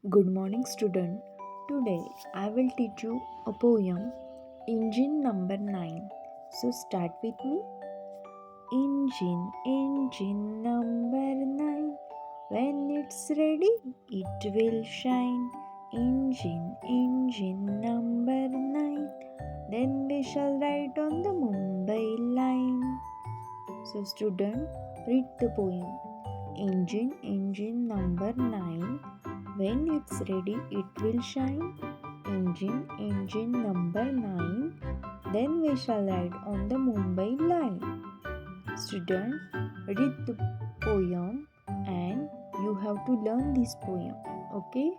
Good morning, student. Today I will teach you a poem, Engine number 9. So start with me. Engine number 9. When it's ready, it will shine. Engine number 9. Then we shall ride on the Mumbai line. So student, read the poem. Engine number 9. When it's ready, it will shine. Engine number 9. Then we shall ride on the Mumbai line. Student, read the poem and you have to learn this poem. Okay?